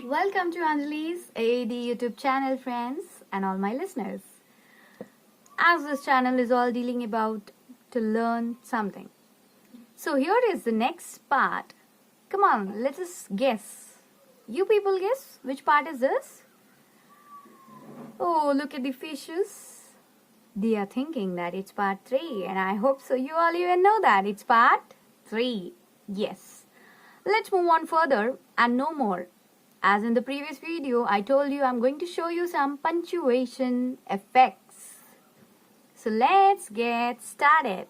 Welcome to Anjali's AAD YouTube channel, friends, and all my listeners. As this channel is all dealing about to learn something. So here is the next part. Come on, let us guess. You people guess which part is this? Oh, look at the fishes. They are thinking that it's part 3, and I hope so you all even know that it's part 3. Yes. Let's move on further and know more. As in the previous video, I told you I'm going to show you some punctuation effects. So let's get started.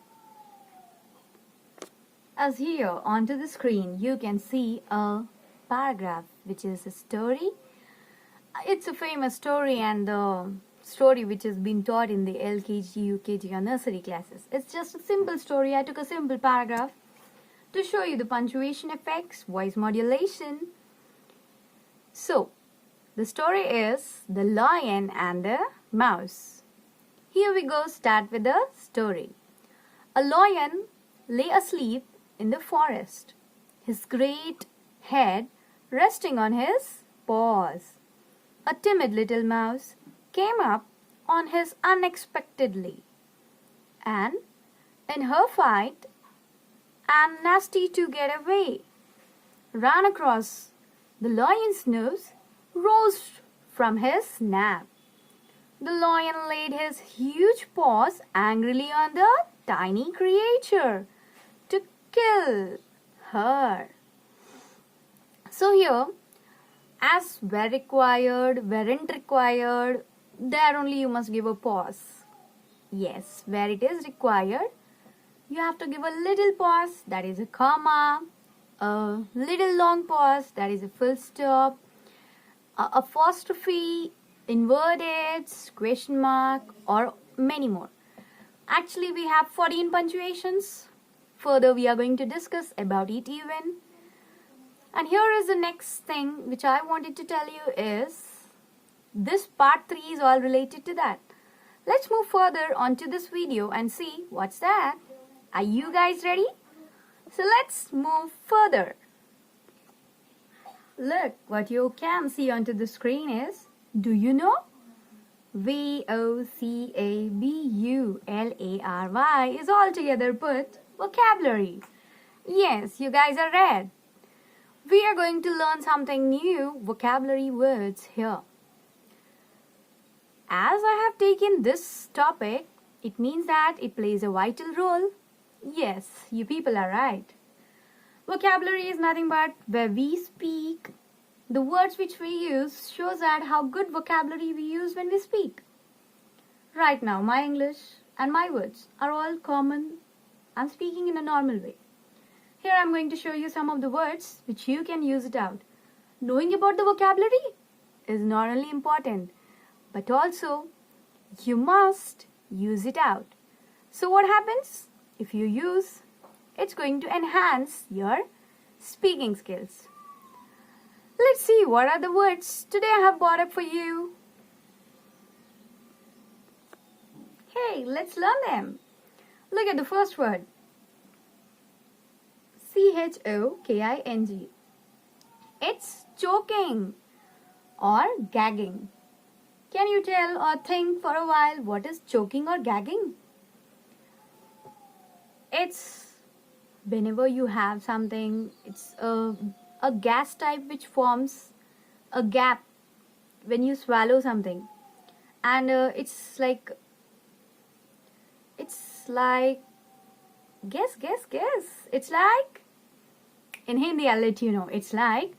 As here onto the screen, you can see a paragraph which is a story. It's a famous story and the story which has been taught in the LKG, UKG or nursery classes. It's just a simple story. I took a simple paragraph to show you the punctuation effects, voice modulation. So, the story is The Lion and the Mouse. Here we go, start with the story. A lion lay asleep in the forest, his great head resting on his paws. A timid little mouse came up on his unexpectedly, and in her fight and nasty to get away, ran across the lion's nose, rose from his nap. The lion laid his huge paws angrily on the tiny creature to kill her. So here, as were required, weren't required, there only you must give a pause. Yes, where it is required, you have to give a little pause, that is a comma, a little long pause, that is a full stop, a apostrophe, inverted, question mark, or many more. Actually, we have 14 punctuations. Further, we are going to discuss about it even. And here is the next thing which I wanted to tell you is this part 3 is all related to that. Let's move further onto this video and see what's that. Are you guys ready? So let's move further. Look, what you can see onto the screen is, do you know? vocabulary is altogether put vocabulary. Yes, you guys are right. We are going to learn something new, vocabulary words here. As I have taken this topic, it means that it plays a vital role. Yes, you people are right. Vocabulary is nothing but where we speak. The words which we use shows that how good vocabulary we use when we speak. Right now, my English and my words are all common. I'm speaking in a normal way. Here I'm going to show you some of the words which you can use it out. Knowing about the vocabulary is not only important, but also you must use it out. So what happens? If you use, it's going to enhance your speaking skills. Let's see what are the words today I have brought up for you. Hey, let's learn them. Look at the first word. CHOKING. It's choking or gagging. Can you tell or think for a while what is choking or gagging? It's whenever you have something, it's a gas type which forms a gap when you swallow something. And it's like, guess. It's like, in Hindi I'll let you know, it's like,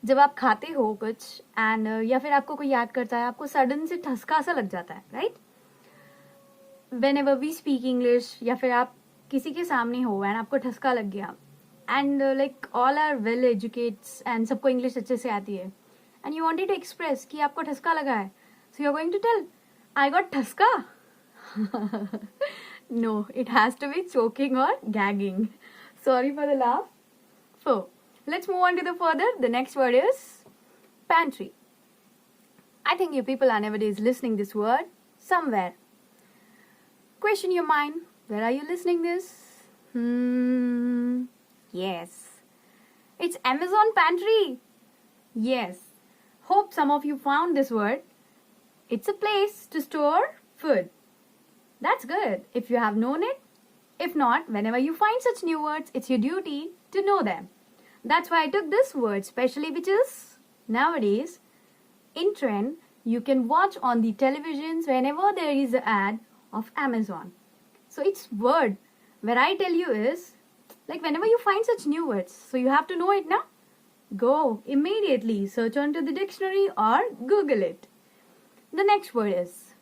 जब आप खाते हो कुछ and या फिर आपको कोई याद करता है, आपको सडन से ठसका सा लग जाता है, right? Whenever we speak English, या फिर आप किसी के सामने हो and आपको ठसका लग गया and like all are well educated and सबको English अच्छे से आती है and you wanted to express कि आपको ठसका लगा है, so you're going to tell, I got ठसका. No, it has to be choking or gagging. Sorry for the laugh. So, let's move on to the further. The next word is pantry. I think you people are nowadays listening this word somewhere. Question your mind. Where are you listening this? Yes. It's Amazon Pantry. Yes. Hope some of you found this word. It's a place to store food. That's good if you have known it. If not, whenever you find such new words, it's your duty to know them. That's why I took this word specially, which is nowadays in trend. You can watch on the televisions whenever there is an ad of Amazon. So its word where I tell you is like whenever you find such new words, so you have to know it now. Go immediately search onto the dictionary or Google it. The next word is,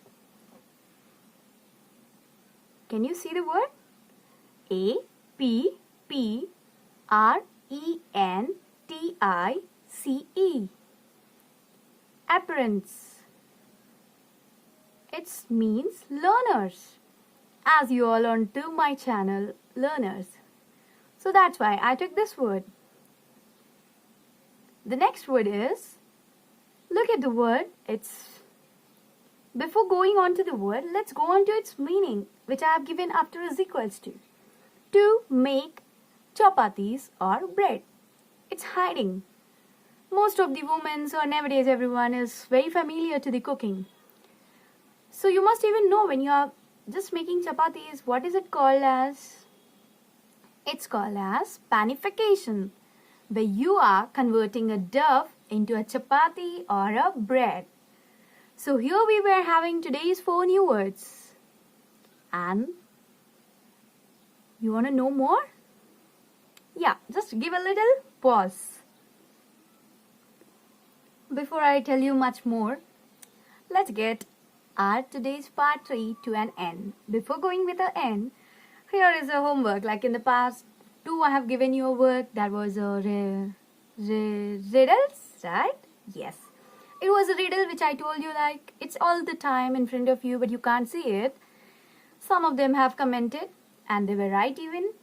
can you see the word? APPRENTICE. Apprentice. It means learners. As you all on to my channel, learners. So that's why I took this word. The next word is, look at the word. Before going on to the word, let's go on to its meaning, which I have given after is equals to. To make chapatis or bread. It's hiding. Most of the women or nowadays everyone is very familiar to the cooking. So you must even know when you are just making chapatis, what is it called as? It's called as panification, where you are converting a dough into a chapati or a bread. So here we were having today's 4 new words. And you want to know more? Yeah, just give a little pause. Before I tell you much more, let's get our today's part 3 to an end. Before going with an end, here is a homework. Like in the past 2, I have given you a work that was a riddles, right? Yes. It was a riddle which I told you like it's all the time in front of you but you can't see it. Some of them have commented and they were right even.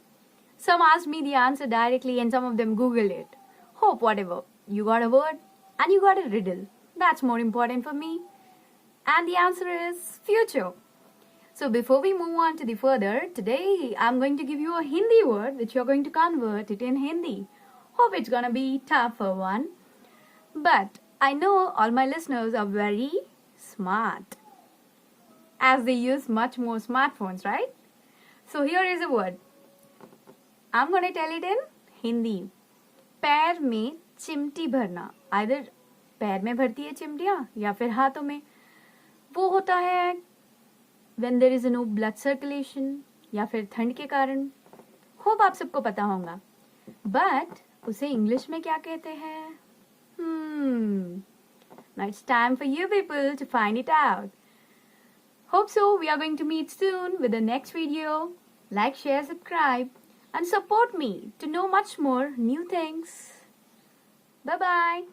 Some asked me the answer directly and some of them Googled it. Hope whatever. You got a word and you got a riddle. That's more important for me. And the answer is future. So before we move on to the further, today I'm going to give you a Hindi word which you're going to convert it in Hindi. Hope it's gonna be tougher one. But I know all my listeners are very smart, as they use much more smartphones, right? So here is a word. I'm going to tell it in Hindi. पैर में चिमटी भरना. Either पैर में भरती है चिमटियाँ या फिर हाथों में. वो होता है when there is no blood circulation या फिर ठंड के कारण. होप आप सबको पता होगा. But उसे इंग्लिश में क्या कहते हैं? Now it's time for you people to find it out. Hope so. We are going to meet soon with the next video. Like, share, subscribe and support me to know much more new things. Bye-bye.